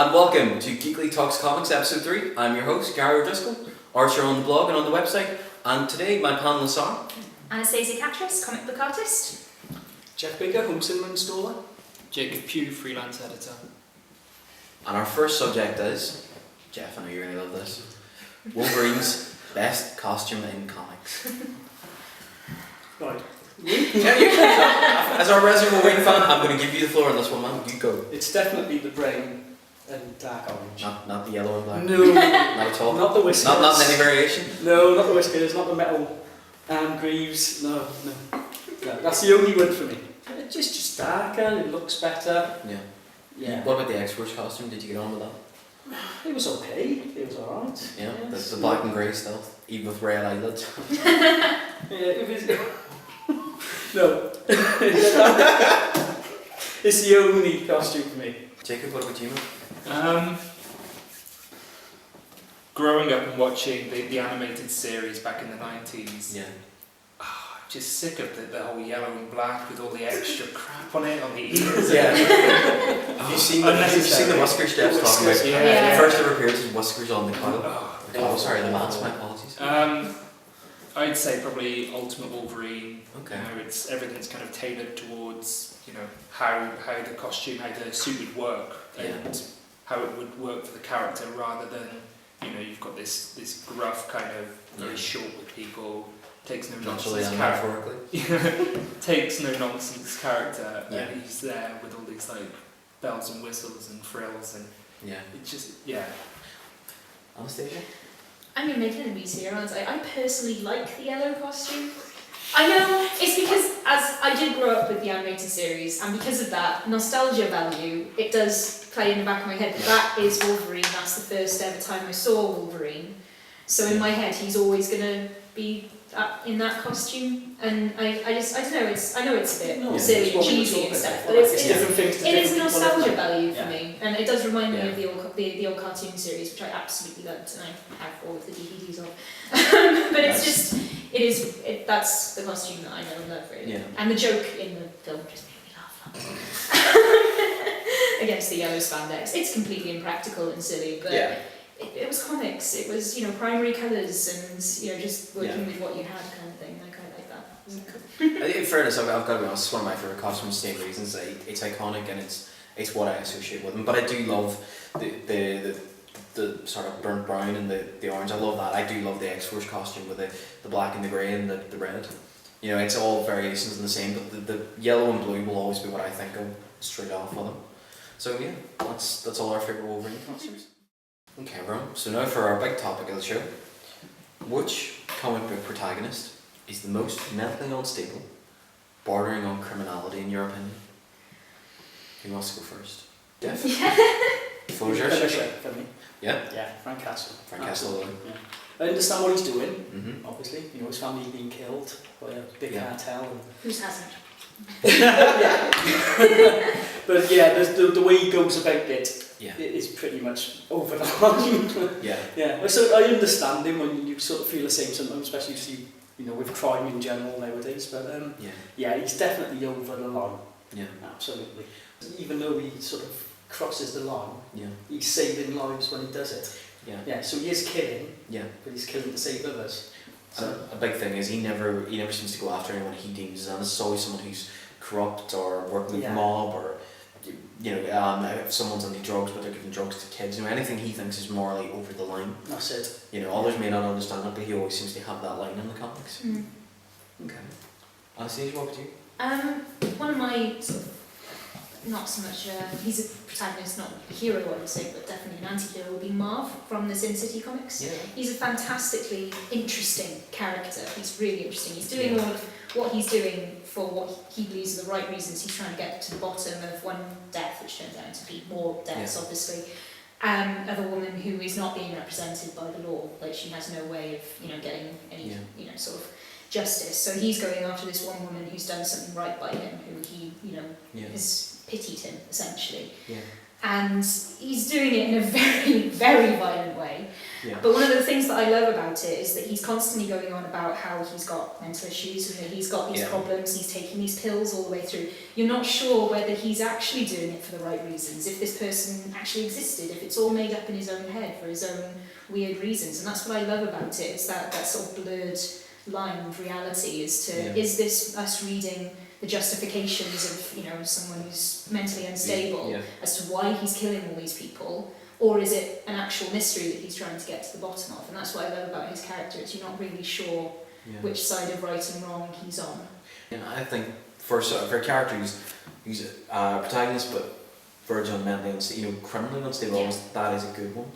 and welcome to Geekly Talks Comics Episode 3. I'm your host, Gary O'Driscoll, archer on the blog and on the website, and today my panellists are Anastasia Catras, comic book artist. Jeff Baker, home cinema installer. Jacob Pugh, freelance editor. and our first subject is, Jeff, I know you're going to love this, Wolverine's best costume in comics. Right. As our resident Wolverine fan, I'm going to give you the floor on this one, man. You go. It's definitely the brain and dark orange. Not the yellow and black. No. Not at all. Not the whiskers. Not any variation. No, not the whiskers, not the metal greaves. No. That's the only one for me. It's just darker, it looks better. Yeah. What about the XForce Costume? Did you get on with that? It was okay. It was alright. Yeah, Yes. the black and grey stealth, even with red eyelids. Yeah, it was. No. It's the only costume for me. Jacob, what about you, man? Growing up and watching the animated series back in the 90s, Yeah. I'm just sick of the whole yellow and black with all the extra crap on it, on the ears. Yeah. Have you seen the whiskers Jeff's talking about? Yeah. The first ever appears with whiskers on the cowl. Oh, Sorry, the mask, my apologies. I'd say probably Ultimate Wolverine. Okay. You know, everything's kind of tailored towards how the costume, how the suit would work, and how it would work for the character, rather than you've got this gruff kind of very short people, takes no nonsense character. Takes no nonsense character, and he's there with all these like bells and whistles and frills, and it's just Anastasia? I mean, making enemies here, aren't I personally like the yellow costume. I know, it's because as I did grow up with the animated series, and because of that nostalgia value, it does play in the back of my head. That is Wolverine, that's the first ever time I saw Wolverine. So in my head, he's always going to be in that costume, and I don't know, I know it's a bit silly and cheesy and stuff, but it is nostalgia value for me, and it does remind me of the old cartoon series, which I absolutely loved, and I have all of the DVDs of. But it's just, that's the costume that I know and love, really. And the joke in the film just made me laugh. Against the yellow spandex. It's completely impractical and silly, but it was comics. It was, primary colours and, just working with what you had kind of thing. I kind of like that. I think in fairness, I've got to be honest, it's one of my favourite costumes for the same reasons. It's iconic and it's what I associate with them. But I do love the sort of burnt brown and the orange. I love that. I do love the XForce costume with the black and the grey and the red. It's all variations in the same, but the yellow and blue will always be what I think of straight off with them. So that's all our favourite Wolverine costumes. Okay, everyone. So now for our big topic of the show. Which comic book protagonist is the most mentally unstable, bordering on criminality in your opinion? Who wants to go first? Jeff? The floor is yours. For me. Yeah, Frank Castle. Frank Castle. I understand what he's doing, Mm-hmm. obviously. His family's being killed by a big cartel. And Whose hasn't? But the way he goes about it is pretty much over the line. So I understand him when you sort of feel the same sometimes, especially if you see, with crime in general nowadays. But he's definitely over the line. Yeah, absolutely. Even though he sort of crosses the line, he's saving lives when he does it. So he is killing. But he's killing to save others. So a big thing is he never seems to go after anyone he deems, and it's always someone who's corrupt or working with mob, or if someone's on the drugs but they're giving drugs to kids, anything he thinks is morally over the line. That's it. Others may not understand it, but he always seems to have that line in the comics. Okay. Anastasia, what would you? One of my sort of, not so much, he's a protagonist, not a hero I would say, but definitely an anti-hero, would be Marv from the Sin City comics. He's a fantastically interesting character. He's really interesting. He's doing all of what he's doing for what he believes are the right reasons. He's trying to get to the bottom of one death, which turns out to be more deaths, obviously, of a woman who is not being represented by the law. Like, she has no way of, getting any, sort of justice. So he's going after this one woman who's done something right by him, who he, has pitied him, essentially. and he's doing it in a very, very violent way. Yeah. But one of the things that I love about it is that he's constantly going on about how he's got mental issues, you know, he's got these problems, he's taking these pills all the way through. You're not sure whether he's actually doing it for the right reasons, if this person actually existed, if it's all made up in his own head for his own weird reasons. And that's what I love about it, is that sort of blurred line of reality as to, is this us reading the justifications of, you know, someone who's mentally unstable as to why he's killing all these people, or is it an actual mystery that he's trying to get to the bottom of? And that's what I love about his character, is you're not really sure which side of right and wrong he's on. Yeah, I think for a character who's a protagonist but verge on mentally unstable, you know, criminally unstable, that is a good one,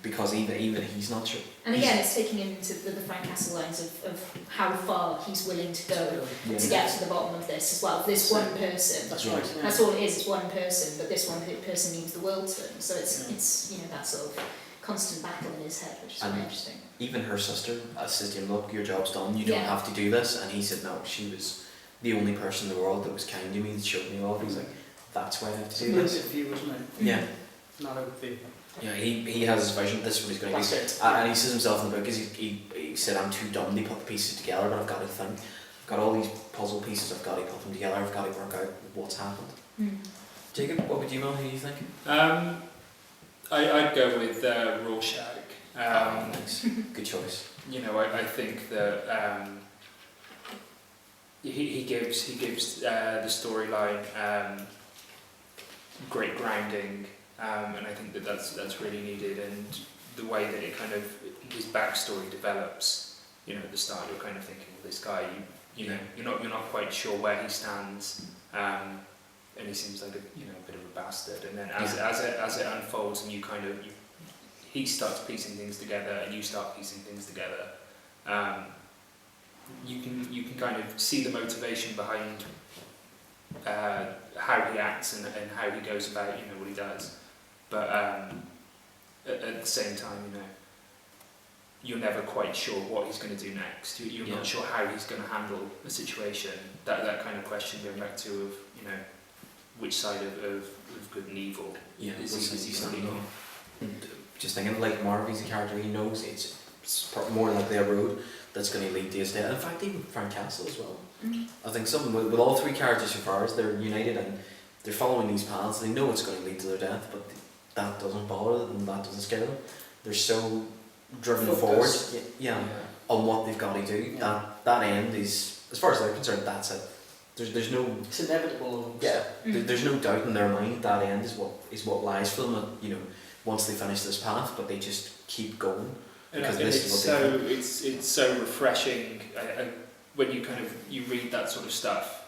because even he's not sure. And again, it's taking him into the Frank Castle lines of how far he's willing to go to get to the bottom of this as well. This one person, that's right. That's all it is. It's one person, but this one person means the world to him. So it's you know, that sort of constant battle in his head, which is very interesting. Even her sister said to him, "Look, your job's done. You don't have to do this." And he said, "No, she was the only person in the world that was kind to me and showed me love." He's like, "That's why I have to do this." It's a view, wasn't it? Yeah. Not a view. Yeah, he has his vision. This is what he's going to do. And he says himself in the book, he said, "I'm too dumb to put the pieces together, but I've got to think. I've got all these puzzle pieces. I've got to put them together. I've got to work out what's happened." Jacob, what would you know? Who do you think? I'd go with Rorschach. Nice. Good choice. You know, I think that he gives the storyline great grounding, and I think that's really needed. And the way that it kind of his backstory develops, you know, at the start you're kind of thinking, well, this guy, you know, you're not quite sure where he stands, and he seems like a bit of a bastard. And then as it unfolds, and he starts piecing things together, and you start piecing things together. You can kind of see the motivation behind how he acts and how he goes about what he does, but at the same time, you're never quite sure what he's going to do next. You're not sure how he's going to handle a situation. That kind of question going back to of which side of good and evil is he standing on. Just thinking, like Marv, he's a character, he knows it's more like their road that's going to lead to his death. In fact, even Frank Castle as well. I think something with all three characters so far is they're united and they're following these paths. They know it's going to lead to their death, but that doesn't bother them, that doesn't scare them. They're so driven forward on what they've got to do. That end is, as far as they're concerned, that's it. There's no. It's inevitable. Yeah. There's no doubt in their mind that end is what lies for them. Once they finish this path, but they just keep going. Because it's so refreshing when you read that sort of stuff.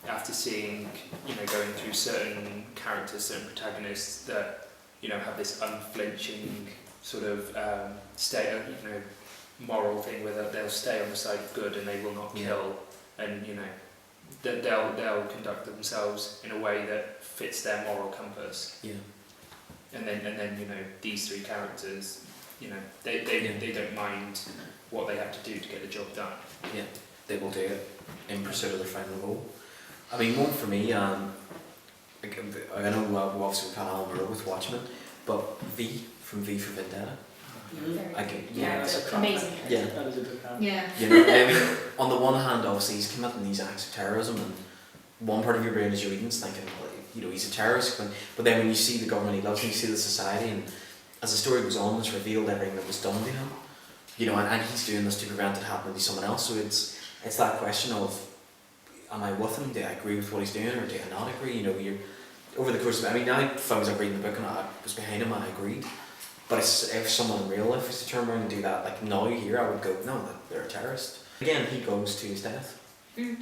After seeing going through certain characters, certain protagonists that have this unflinching sort of moral thing where they'll stay on the side of good and they will not kill, and that they'll conduct themselves in a way that fits their moral compass. And then these three characters, they don't mind what they have to do to get the job done. Yeah, they will do it in pursuit of their final goal. I mean, one for me, I know obviously we can't all agree with Watchmen, but V from V for Vendetta. That's amazing. Yeah, that is a good character. Yeah. I mean, on the one hand, obviously he's committing these acts of terrorism, and one part of your brain is you're reading, thinking, well, he's a terrorist, but then when you see the government he loves, and you see the society, and as the story goes on, it's revealed everything that was done to him, and he's doing this to prevent it happening to someone else. So it's that question of, am I with him? Do I agree with what he's doing, or do I not agree? You're over the course of if I was reading the book and I was behind him, I agreed. But if someone in real life was to turn around and do that, like now here, I would go, no, they're a terrorist. Again, he goes to his death.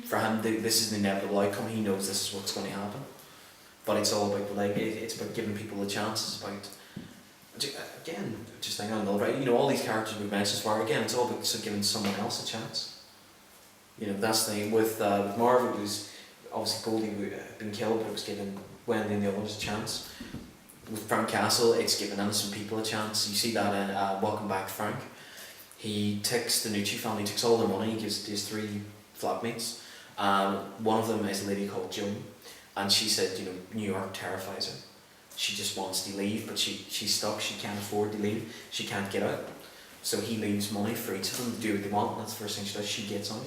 For him, this is the inevitable outcome. He knows this is what's going to happen. But it's all about it's about giving people a chance. It's about, again, just thinking on the all these characters we've mentioned so far. Again, it's all about giving someone else a chance. That's the thing with Marvel. It was obviously Goldie had been killed, but it was given Wendy and the others a chance. With Frank Castle, it's given innocent people a chance. You see that in Welcome Back, Frank. He takes the Nucci family, takes all their money, he gives his three flatmates. One of them is a lady called Joan, and she said, New York terrifies her. she just wants to leave, but she's stuck, she can't afford to leave, she can't get out. So he leaves money for each of them to do what they want, and that's the first thing she does, she gets out.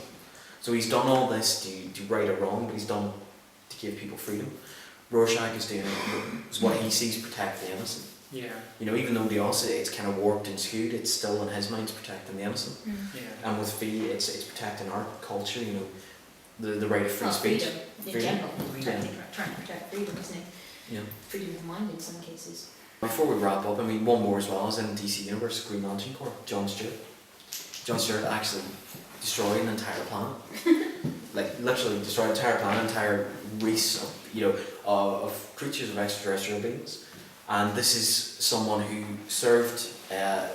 So he's done all this to right or wrong, but he's done it to give people freedom. Rorschach is doing it, is what he sees protect the innocent. Yeah. You know, even though they all say it's kind of warped and skewed, it's still in his mind protecting the innocent. Yeah. And with V, it's protecting art, culture, you know, the right of free speech. Freedom, in general. Trying to protect freedom, isn't it? Yeah. Freedom of mind in some cases. Before we wrap up, I mean, one more as well is in DC Universe, Green Lantern Corps, John Stewart. John Stewart actually destroyed an entire planet. Like, literally destroyed an entire planet, entire race of, you know, of creatures, of extraterrestrial beings. And this is someone who served, I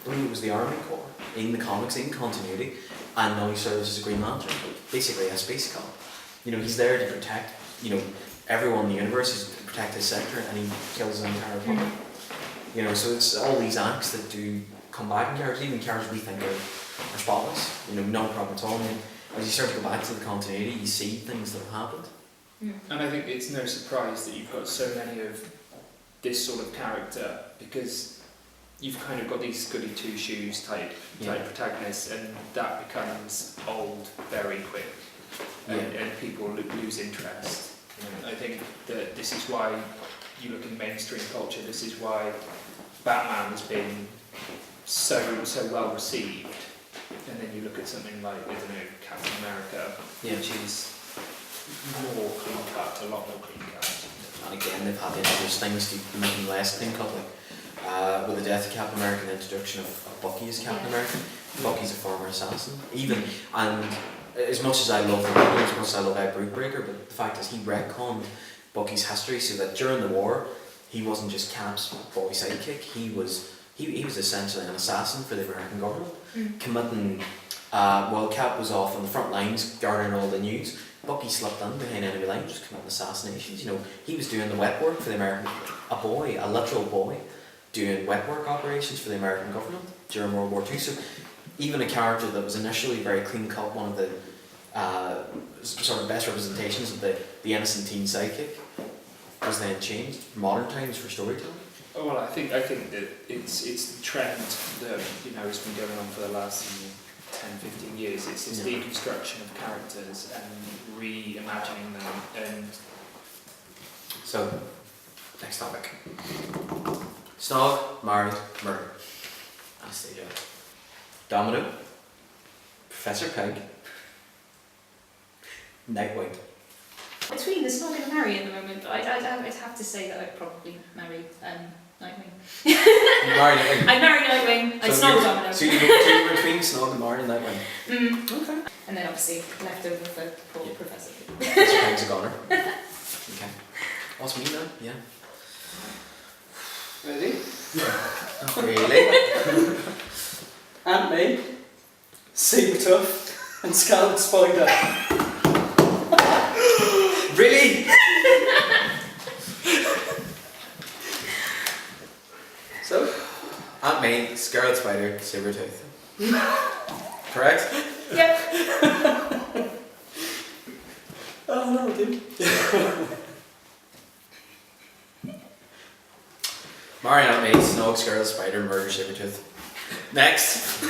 believe it was the Army Corps, in the comics, in continuity, and now he serves as a Green Lantern, basically a space cop. You know, he's there to protect, you know, everyone in the universe, is to protect his sector, and he kills an entire planet. You know, so it's all these acts that do come back in characters, even characters we think are spotless, you know, no problem at all. I mean, as you start to go back to the continuity, you see things that have happened. And I think it's no surprise that you've got so many of this sort of character, because you've kind of got these goody two shoes type protagonists, and that becomes old very quick, and people lose interest. I think that this is why you look in mainstream culture. This is why Batman has been so well received, and then you look at something like, I don't know, Captain America, which is more clean cut, a lot more clean cut. And again, they've had to introduce things to make them less clean cut, like with the death of Captain America, and the introduction of Bucky as Captain America. Bucky's a former assassin, and as much as I love the movie, as much as I love Outbreaker, but the fact is he retconned Bucky's history so that during the war, he wasn't just Cap's boy sidekick. He was essentially an assassin for the American government, committing. While Cap was off on the front lines, garnering all the news, Bucky slipped in behind enemy lines, just committing assassinations. You know, he was doing the wet work for the American, a literal boy, doing wet work operations for the American government during World War II. So even a character that was initially very clean cut, one of the sort of best representations of the innocent teen sidekick, was then changed for modern times for storytelling. Oh, well, I think that it's the trend that, you know, has been going on for the last 10-15 years. It's this deconstruction of characters and reimagining them. And so, next topic: Snog, married, murder. Anastasia, Domino, Professor Pig, Nightwing. Between the Snog and Mary at the moment, I'd have to say that I'd probably marry Nightwing. Marry Nightwing. I'd marry Nightwing. I'd Snog Domino. So you're between Snog and Mary and Nightwing. Okay. And then obviously left over for poor Professor Pig. Professor Pig's a goner. Okay. What's me now? Yeah. Ready? Not really. Ant-Man, Sabretooth, and Scarlet Spider. Really? So? Ant-Man, Scarlet Spider, Sabretooth. Correct? Yep. Oh no, dude. Mario Ant-Man, Snog, Scarlet Spider, Murder, Sabretooth. Next!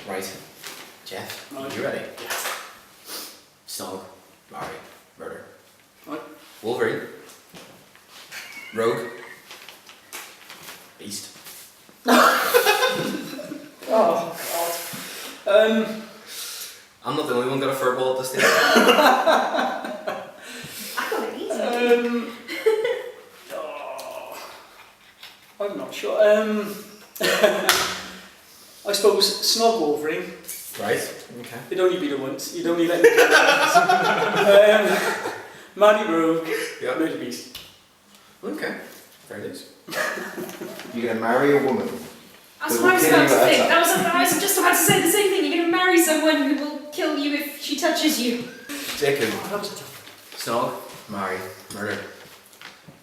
Right. Jeff, are you ready? Yes. Snog, Mario, Murder. What? Wolverine. Rogue. Beast. Oh god. I'm not the only one got a furball at this stage. I got it easy. I'm not sure. I suppose Snog Wolverine. Right, okay. You'd only be the once. You'd only let me do that. Maddie Rogue. Yep. Murder Beast. Okay. There it is. You're gonna marry a woman. That's what I was about to think. I was just about to say the same thing. You're going to marry someone who will kill you if she touches you. Jacob. Oh, that was a tough Snog, Mary, Murder.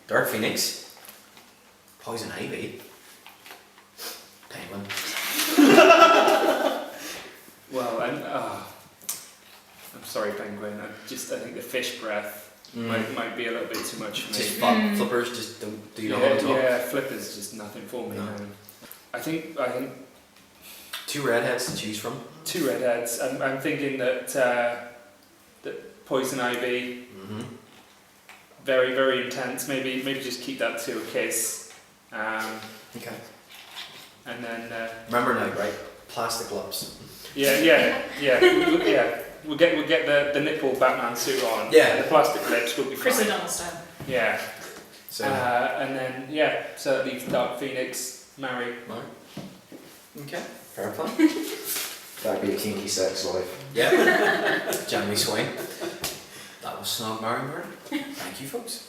Dark Phoenix. Poison Ivy. Penguin. well, I'm sorry, Penguin. I think the fish breath might be a little bit too much for me. Just flippers just don't do yeah, yeah, flippers just nothing for me. No. I think 2 redheads to choose from. 2 redheads. I'm thinking that that Poison Ivy, very very intense. Maybe just keep that to a kiss. Okay. And then remember now, right? Plastic gloves. Yeah. We'll get the nipple Batman suit on. Yeah. And the plastic lips will be Chris fine. O'Donnell style. Yeah. So. And then so that leaves Dark Phoenix, marry. Okay. Fair play. That'd be a kinky sex life. Yeah. Jeremy Swain. That was Snog Marry Murder. Thank you, folks.